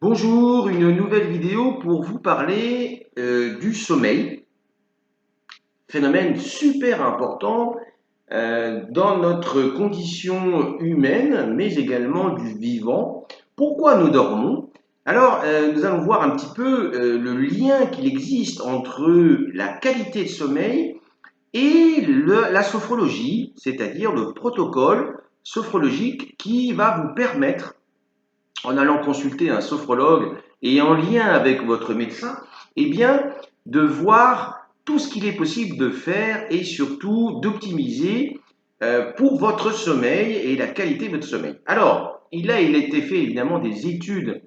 Bonjour, une nouvelle vidéo pour vous parler du sommeil, phénomène super important dans notre condition humaine, mais également du vivant. Pourquoi nous dormons? Alors, nous allons voir un petit peu le lien qu'il existe entre la qualité de sommeil et la sophrologie, c'est-à-dire le protocole sophrologique qui va vous permettre en allant consulter un sophrologue et en lien avec votre médecin, eh bien, de voir tout ce qu'il est possible de faire et surtout d'optimiser pour votre sommeil et la qualité de votre sommeil. Alors, il a été fait évidemment des études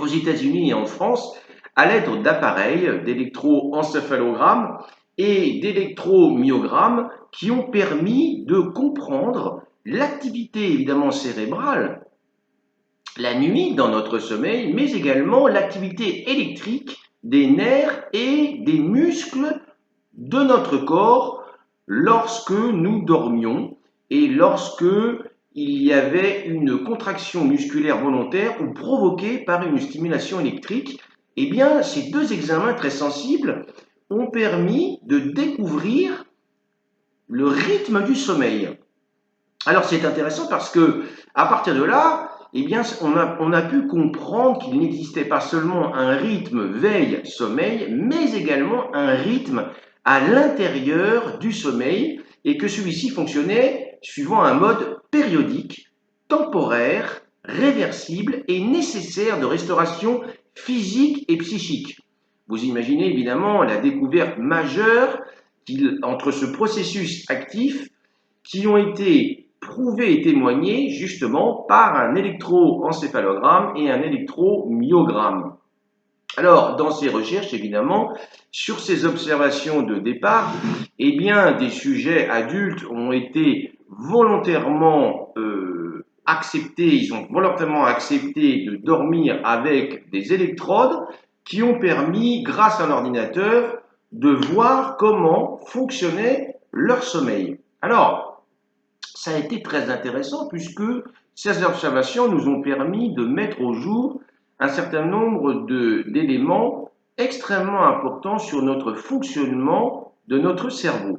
aux États-Unis et en France à l'aide d'appareils, d'électroencéphalogrammes et d'électromyogrammes qui ont permis de comprendre l'activité évidemment cérébrale la nuit dans notre sommeil, mais également l'activité électrique des nerfs et des muscles de notre corps lorsque nous dormions et lorsque il y avait une contraction musculaire volontaire ou provoquée par une stimulation électrique. Eh bien, ces deux examens très sensibles ont permis de découvrir le rythme du sommeil. Alors c'est intéressant parce que à partir de là, eh bien, on a pu comprendre qu'il n'existait pas seulement un rythme veille-sommeil, mais également un rythme à l'intérieur du sommeil et que celui-ci fonctionnait suivant un mode périodique, temporaire, réversible et nécessaire de restauration physique et psychique. Vous imaginez évidemment la découverte majeure entre ce processus actif qui ont été prouvés et témoignés justement par un électroencéphalogramme et un électromyogramme. Alors, dans ces recherches, évidemment, sur ces observations de départ, eh bien, des sujets adultes ont été volontairement acceptés, ils ont volontairement accepté de dormir avec des électrodes qui ont permis, grâce à un ordinateur, de voir comment fonctionnait leur sommeil. Alors, ça a été très intéressant puisque ces observations nous ont permis de mettre au jour un certain nombre d'éléments extrêmement importants sur notre fonctionnement de notre cerveau.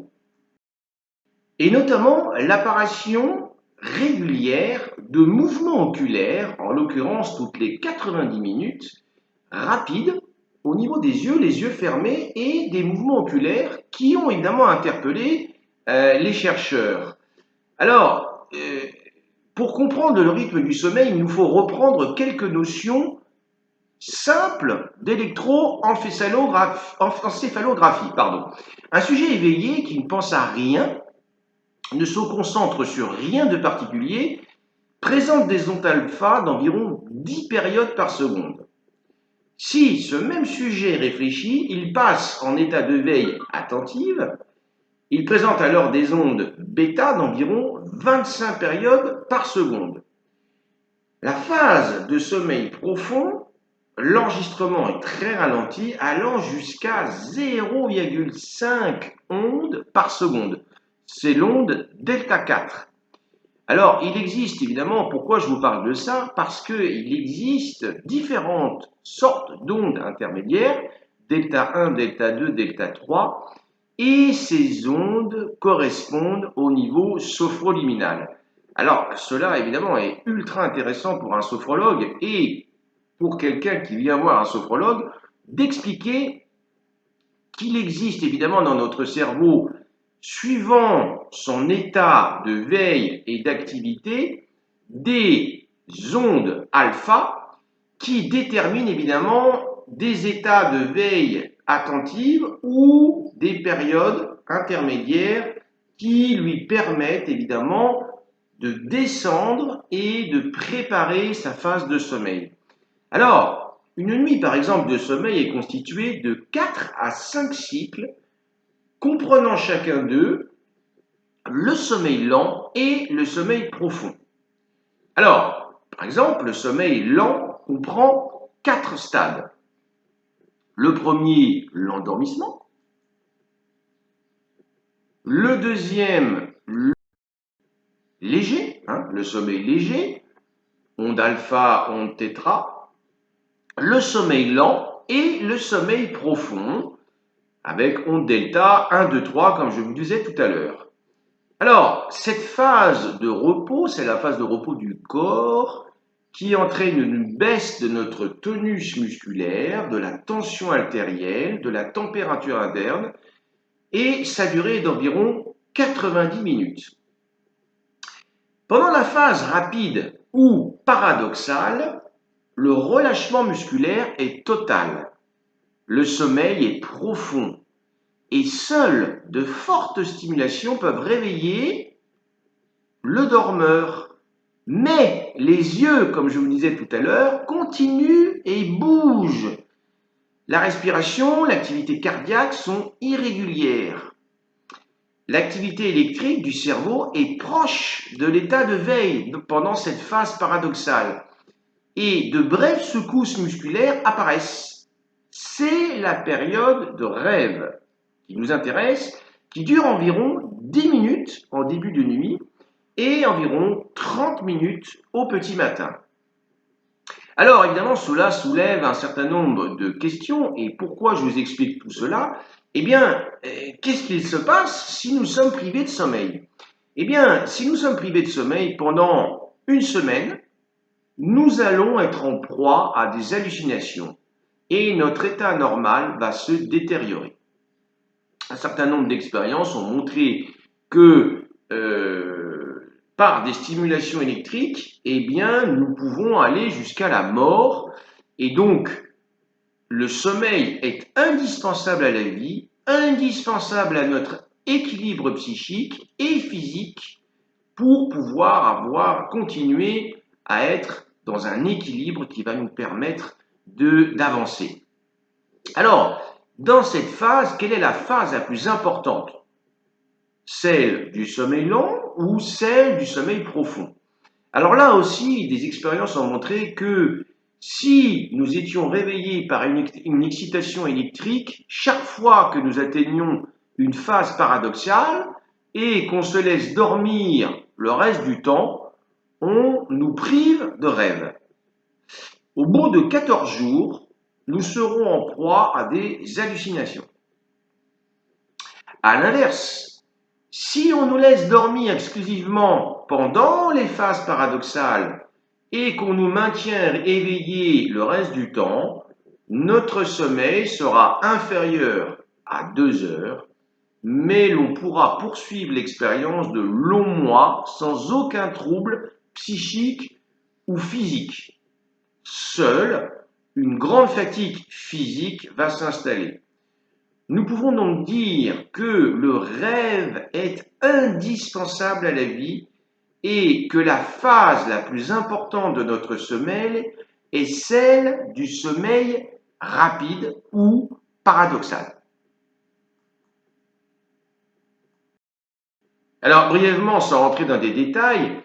Et notamment l'apparition régulière de mouvements oculaires, en l'occurrence toutes les 90 minutes, rapides, au niveau des yeux, les yeux fermés, et des mouvements oculaires qui ont évidemment interpellé les chercheurs. Alors, pour comprendre le rythme du sommeil, il nous faut reprendre quelques notions simples d'électroencéphalographie. Un sujet éveillé qui ne pense à rien, ne se concentre sur rien de particulier, présente des ondes alpha d'environ 10 périodes par seconde. Si ce même sujet réfléchit, il passe en état de veille attentive. Il présente alors des ondes bêta d'environ 25 périodes par seconde. La phase de sommeil profond, l'enregistrement est très ralenti, allant jusqu'à 0,5 ondes par seconde. C'est l'onde delta 4. Alors, il existe évidemment, pourquoi je vous parle de ça? Parce qu'il existe différentes sortes d'ondes intermédiaires, delta 1, delta 2, delta 3, et ces ondes correspondent au niveau sophroliminal. Alors, cela évidemment est ultra intéressant pour un sophrologue et pour quelqu'un qui vient voir un sophrologue d'expliquer qu'il existe évidemment dans notre cerveau, suivant son état de veille et d'activité, des ondes alpha qui déterminent évidemment des états de veille attentive ou des périodes intermédiaires qui lui permettent évidemment de descendre et de préparer sa phase de sommeil. Alors, une nuit par exemple de sommeil est constituée de 4 à 5 cycles comprenant chacun d'eux le sommeil lent et le sommeil profond. Alors, par exemple, le sommeil lent comprend 4 stades. Le premier, l'endormissement. Le deuxième, léger, le sommeil léger, onde alpha, onde tétra. le sommeil lent et le sommeil profond, avec onde delta 1, 2, 3, comme je vous disais tout à l'heure. Alors, cette phase de repos, c'est la phase de repos du corps qui entraîne une baisse de notre tonus musculaire, de la tension artérielle, de la température interne, et sa durée est d'environ 90 minutes. Pendant la phase rapide ou paradoxale, le relâchement musculaire est total. Le sommeil est profond et seules de fortes stimulations peuvent réveiller le dormeur. Mais les yeux, comme je vous disais tout à l'heure, continuent et bougent. La respiration, l'activité cardiaque sont irrégulières. L'activité électrique du cerveau est proche de l'état de veille pendant cette phase paradoxale et de brèves secousses musculaires apparaissent. C'est la période de rêve qui nous intéresse, qui dure environ 10 minutes en début de nuit et environ 30 minutes au petit matin. Alors évidemment, cela soulève un certain nombre de questions et pourquoi je vous explique tout cela? Eh bien, qu'est-ce qu'il se passe si nous sommes privés de sommeil? Eh bien, si nous sommes privés de sommeil pendant une semaine, nous allons être en proie à des hallucinations et notre état normal va se détériorer. Un certain nombre d'expériences ont montré que par des stimulations électriques, eh bien, nous pouvons aller jusqu'à la mort. Et donc, le sommeil est indispensable à la vie, indispensable à notre équilibre psychique et physique pour pouvoir continuer à être dans un équilibre qui va nous permettre d'avancer. Alors, dans cette phase, quelle est la phase la plus importante? Celle du sommeil lent ou celle du sommeil profond? Alors là aussi, des expériences ont montré que si nous étions réveillés par une excitation électrique, chaque fois que nous atteignions une phase paradoxale et qu'on se laisse dormir le reste du temps, on nous prive de rêve. Au bout de 14 jours, nous serons en proie à des hallucinations. À l'inverse, si on nous laisse dormir exclusivement pendant les phases paradoxales et qu'on nous maintient éveillés le reste du temps, notre sommeil sera inférieur à 2 heures, mais l'on pourra poursuivre l'expérience de longs mois sans aucun trouble psychique ou physique. Seule une grande fatigue physique va s'installer. Nous pouvons donc dire que le rêve est indispensable à la vie et que la phase la plus importante de notre sommeil est celle du sommeil rapide ou paradoxal. Alors brièvement, sans rentrer dans des détails,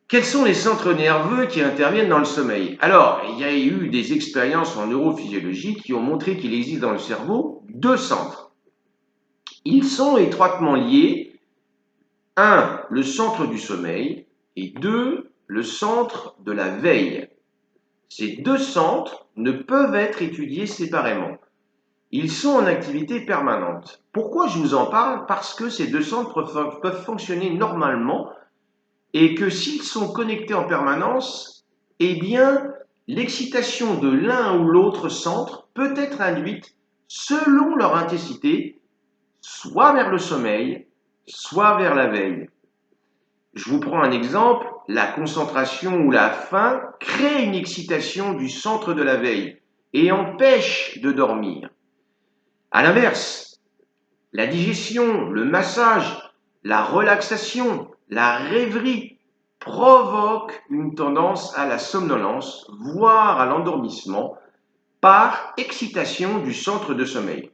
quels sont les centres nerveux qui interviennent dans le sommeil? Alors, il y a eu des expériences en neurophysiologie qui ont montré qu'il existe dans le cerveau 2 centres. Ils sont étroitement liés. 1, le centre du sommeil et 2, le centre de la veille. Ces 2 centres ne peuvent être étudiés séparément. Ils sont en activité permanente. Pourquoi je vous en parle? Parce que ces 2 centres peuvent fonctionner normalement et que s'ils sont connectés en permanence, eh bien, l'excitation de l'un ou l'autre centre peut être induite selon leur intensité, soit vers le sommeil, soit vers la veille. Je vous prends un exemple, la concentration ou la faim crée une excitation du centre de la veille et empêche de dormir. À l'inverse, la digestion, le massage, la relaxation, la rêverie provoquent une tendance à la somnolence, voire à l'endormissement, par excitation du centre de sommeil.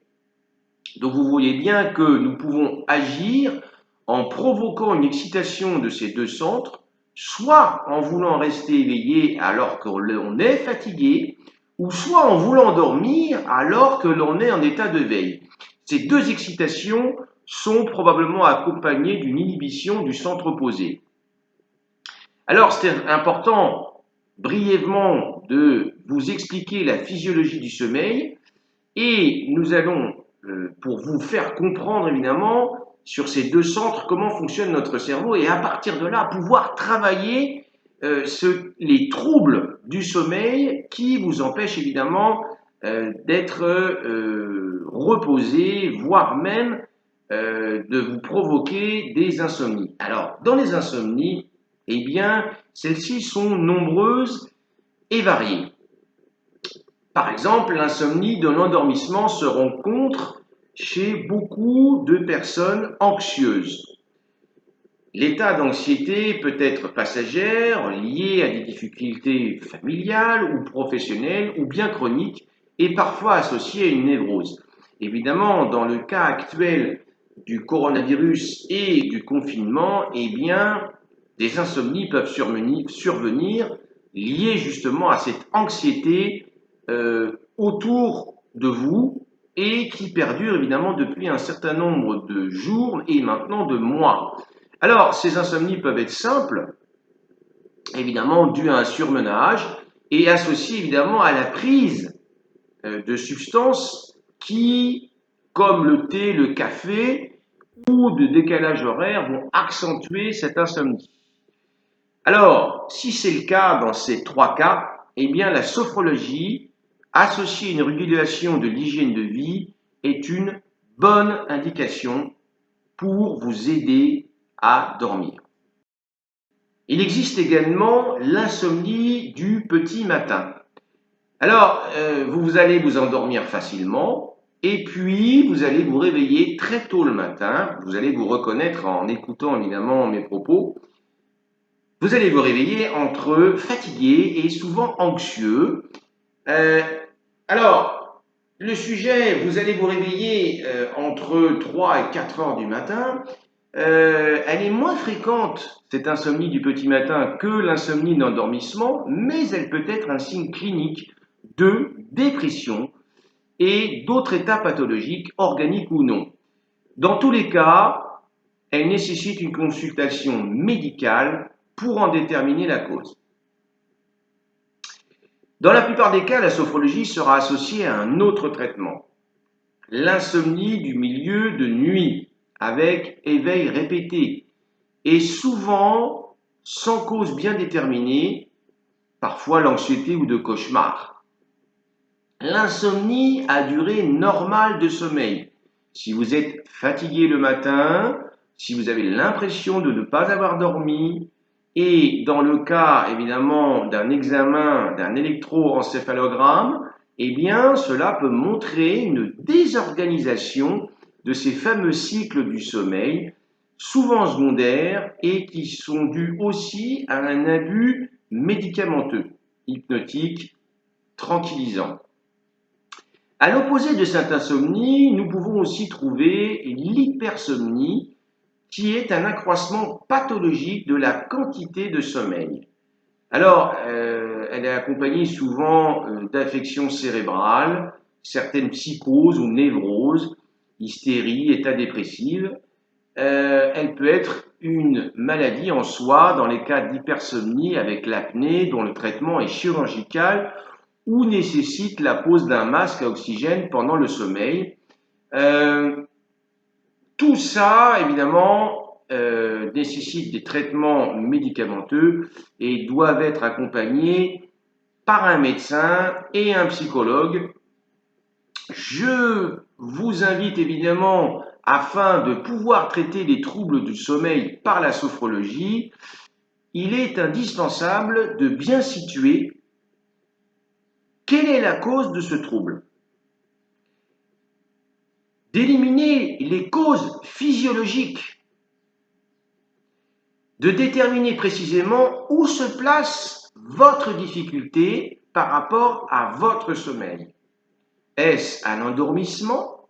Donc vous voyez bien que nous pouvons agir en provoquant une excitation de ces 2 centres, soit en voulant rester éveillé alors que l'on est fatigué, ou soit en voulant dormir alors que l'on est en état de veille. Ces 2 excitations sont probablement accompagnées d'une inhibition du centre opposé. Alors c'est important brièvement de vous expliquer la physiologie du sommeil et nous allons, pour vous faire comprendre évidemment sur ces deux centres comment fonctionne notre cerveau et à partir de là pouvoir travailler les troubles du sommeil qui vous empêchent évidemment d'être reposé, voire même de vous provoquer des insomnies. Alors, dans les insomnies, eh bien, celles-ci sont nombreuses et variées. Par exemple, l'insomnie de l'endormissement se rencontre chez beaucoup de personnes anxieuses. L'état d'anxiété peut être passagère, lié à des difficultés familiales ou professionnelles ou bien chroniques et parfois associé à une névrose. Évidemment, dans le cas actuel du coronavirus et du confinement, eh bien, des insomnies peuvent survenir liées justement à cette anxiété autour de vous et qui perdure évidemment depuis un certain nombre de jours et maintenant de mois. Alors, ces insomnies peuvent être simples, évidemment dues à un surmenage et associées évidemment à la prise de substances qui, comme le thé, le café ou de décalage horaire, vont accentuer cette insomnie. Alors, si c'est le cas dans ces trois cas, eh bien la sophrologie, associée à une régulation de l'hygiène de vie, est une bonne indication pour vous aider à dormir. Il existe également l'insomnie du petit matin. Alors, vous allez vous endormir facilement et puis vous allez vous réveiller très tôt le matin. Vous allez vous reconnaître en écoutant évidemment mes propos. Vous allez vous réveiller entre fatigué et souvent anxieux. Alors, le sujet, vous allez vous réveiller entre 3 et 4 heures du matin. Elle est moins fréquente, cette insomnie du petit matin, que l'insomnie d'endormissement, mais elle peut être un signe clinique de dépression et d'autres états pathologiques, organiques ou non. Dans tous les cas, elle nécessite une consultation médicale pour en déterminer la cause. Dans la plupart des cas, la sophrologie sera associée à un autre traitement, l'insomnie du milieu de nuit, avec éveil répété, et souvent sans cause bien déterminée, parfois l'anxiété ou de cauchemar. L'insomnie à durée normale de sommeil. Si vous êtes fatigué le matin, si vous avez l'impression de ne pas avoir dormi, et dans le cas évidemment d'un examen d'un électroencéphalogramme, eh bien cela peut montrer une désorganisation de ces fameux cycles du sommeil, souvent secondaires et qui sont dus aussi à un abus médicamenteux, hypnotique, tranquillisant. À l'opposé de cette insomnie, nous pouvons aussi trouver l'hypersomnie, qui est un accroissement pathologique de la quantité de sommeil. Alors, elle est accompagnée souvent d'affections cérébrales, certaines psychoses ou névroses, hystérie, état dépressif. Elle peut être une maladie en soi dans les cas d'hypersomnie avec l'apnée dont le traitement est chirurgical ou nécessite la pose d'un masque à oxygène pendant le sommeil. Tout ça, évidemment, nécessite des traitements médicamenteux et doivent être accompagnés par un médecin et un psychologue. Je vous invite évidemment, afin de pouvoir traiter les troubles du sommeil par la sophrologie, il est indispensable de bien situer quelle est la cause de ce trouble, d'éliminer les causes physiologiques, de déterminer précisément où se place votre difficulté par rapport à votre sommeil. Est-ce un endormissement?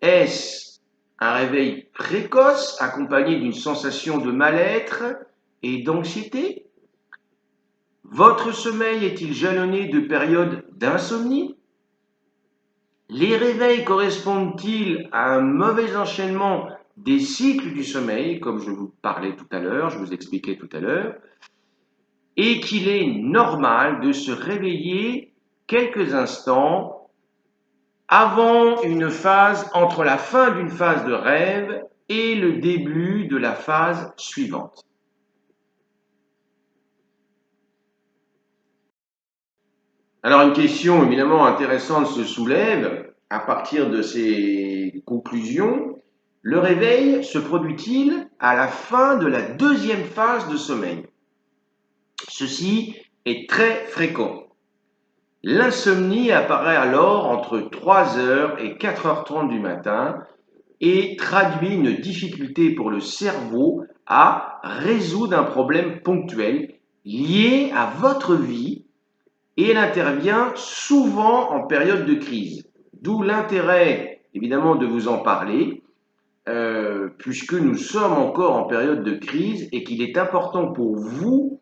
Est-ce un réveil précoce accompagné d'une sensation de mal-être et d'anxiété? Votre sommeil est-il jalonné de périodes d'insomnie? Les réveils correspondent-ils à un mauvais enchaînement des cycles du sommeil, comme je vous parlais tout à l'heure, je vous expliquais tout à l'heure? et qu'il est normal de se réveiller quelques instants avant une phase, entre la fin d'une phase de rêve et le début de la phase suivante. Alors une question évidemment intéressante se soulève à partir de ces conclusions. Le réveil se produit-il à la fin de la deuxième phase de sommeil? Ceci est très fréquent. L'insomnie apparaît alors entre 3h et 4h30 du matin et traduit une difficulté pour le cerveau à résoudre un problème ponctuel lié à votre vie, et elle intervient souvent en période de crise. D'où l'intérêt évidemment de vous en parler, puisque nous sommes encore en période de crise et qu'il est important pour vous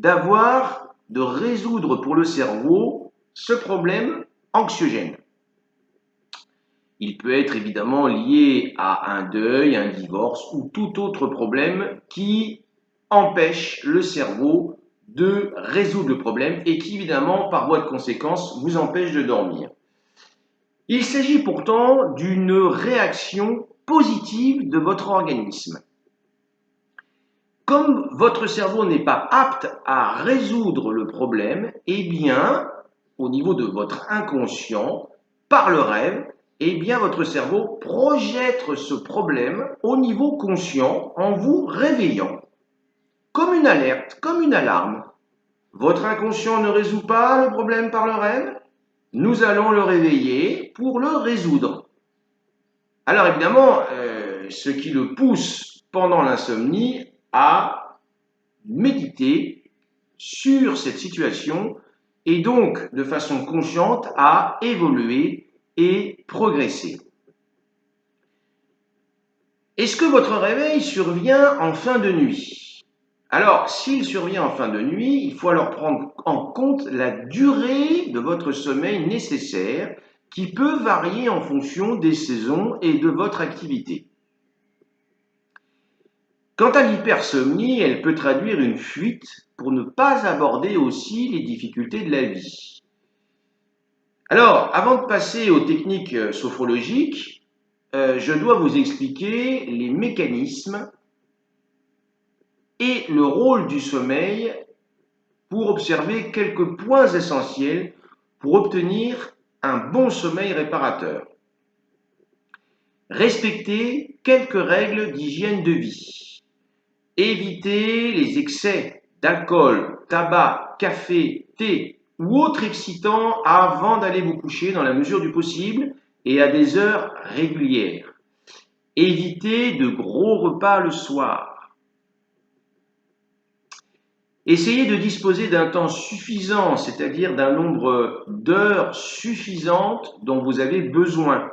de résoudre pour le cerveau ce problème anxiogène. Il peut être évidemment lié à un deuil, un divorce ou tout autre problème qui empêche le cerveau de résoudre le problème et qui évidemment par voie de conséquence vous empêche de dormir. Il s'agit pourtant d'une réaction positive de votre organisme. Comme votre cerveau n'est pas apte à résoudre le problème, eh bien, au niveau de votre inconscient, par le rêve, eh bien, votre cerveau projette ce problème au niveau conscient en vous réveillant. Comme une alerte, comme une alarme. Votre inconscient ne résout pas le problème par le rêve, nous allons le réveiller pour le résoudre. Alors évidemment, ce qui le pousse pendant l'insomnie à méditer sur cette situation et donc de façon consciente à évoluer et progresser. Est-ce que votre réveil survient en fin de nuit? Alors, s'il survient en fin de nuit, il faut alors prendre en compte la durée de votre sommeil nécessaire qui peut varier en fonction des saisons et de votre activité. Quant à l'hypersomnie, elle peut traduire une fuite pour ne pas aborder aussi les difficultés de la vie. Alors, avant de passer aux techniques sophrologiques, je dois vous expliquer les mécanismes et le rôle du sommeil pour observer quelques points essentiels pour obtenir un bon sommeil réparateur. Respectez quelques règles d'hygiène de vie. Évitez les excès d'alcool, tabac, café, thé ou autres excitants avant d'aller vous coucher dans la mesure du possible et à des heures régulières. Évitez de gros repas le soir. Essayez de disposer d'un temps suffisant, c'est-à-dire d'un nombre d'heures suffisantes dont vous avez besoin,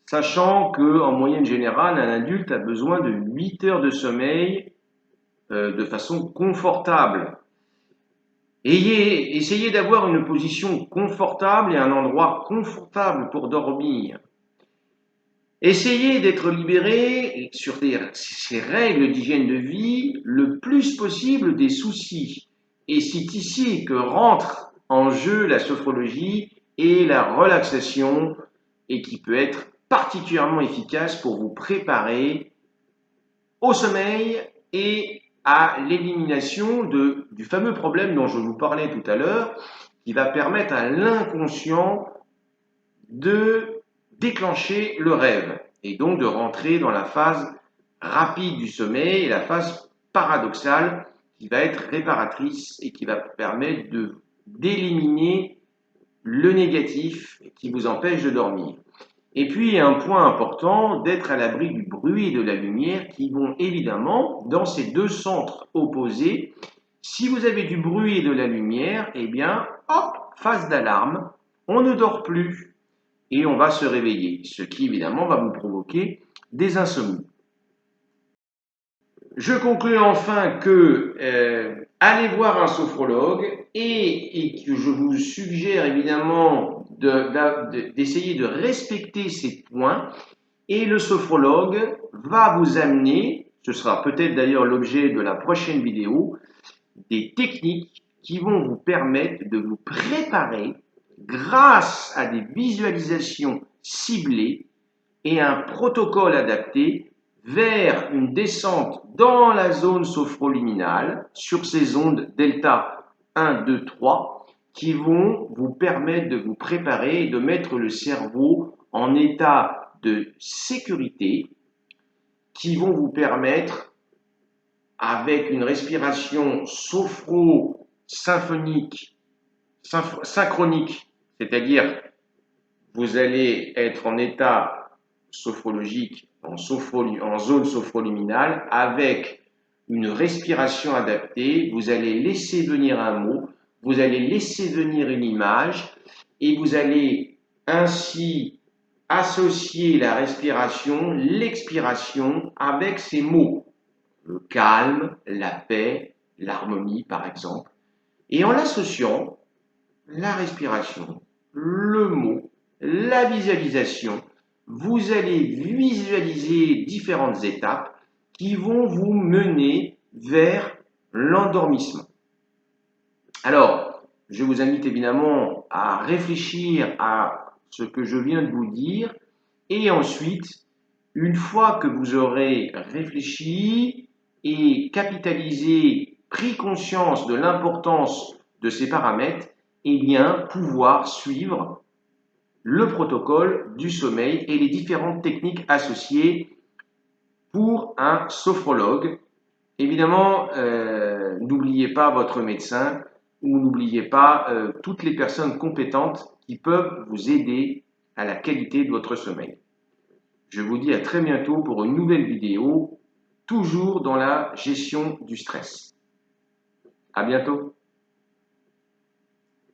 sachant qu'en moyenne générale, un adulte a besoin de 8 heures de sommeil de façon confortable. Essayez d'avoir une position confortable et un endroit confortable pour dormir. Essayez d'être libéré sur ces règles d'hygiène de vie le plus possible des soucis. Et c'est ici que rentre en jeu la sophrologie et la relaxation et qui peut être particulièrement efficace pour vous préparer au sommeil et à l'élimination du fameux problème dont je vous parlais tout à l'heure, qui va permettre à l'inconscient de déclencher le rêve et donc de rentrer dans la phase rapide du sommeil et la phase paradoxale qui va être réparatrice et qui va permettre d'éliminer le négatif qui vous empêche de dormir. Et puis un point important, d'être à l'abri du bruit et de la lumière qui vont évidemment dans ces deux centres opposés. Si vous avez du bruit et de la lumière, eh bien, hop, phase d'alarme, on ne dort plus et on va se réveiller, ce qui évidemment va vous provoquer des insomnies. Je conclus enfin que allez voir un sophrologue et que je vous suggère évidemment d'essayer de respecter ces points et le sophrologue va vous amener, ce sera peut-être d'ailleurs l'objet de la prochaine vidéo, des techniques qui vont vous permettre de vous préparer grâce à des visualisations ciblées et un protocole adapté vers une descente dans la zone sophroluminale sur ces ondes delta 1, 2, 3 qui vont vous permettre de vous préparer et de mettre le cerveau en état de sécurité, qui vont vous permettre, avec une respiration sophro-synchronique, c'est-à-dire vous allez être en état sophrologique, en zone sophroluminale, avec une respiration adaptée, vous allez laisser venir un mot, vous allez laisser venir une image, et vous allez ainsi associer la respiration, l'expiration avec ces mots. Le calme, la paix, l'harmonie par exemple. Et en l'associant, la respiration, le mot, la visualisation, vous allez visualiser différentes étapes qui vont vous mener vers l'endormissement. Alors, je vous invite évidemment à réfléchir à ce que je viens de vous dire et ensuite, une fois que vous aurez réfléchi et capitalisé, pris conscience de l'importance de ces paramètres, eh bien, pouvoir suivre le protocole du sommeil et les différentes techniques associées pour un sophrologue. Évidemment, n'oubliez pas votre médecin ou n'oubliez pas toutes les personnes compétentes qui peuvent vous aider à la qualité de votre sommeil. Je vous dis à très bientôt pour une nouvelle vidéo, toujours dans la gestion du stress. À bientôt.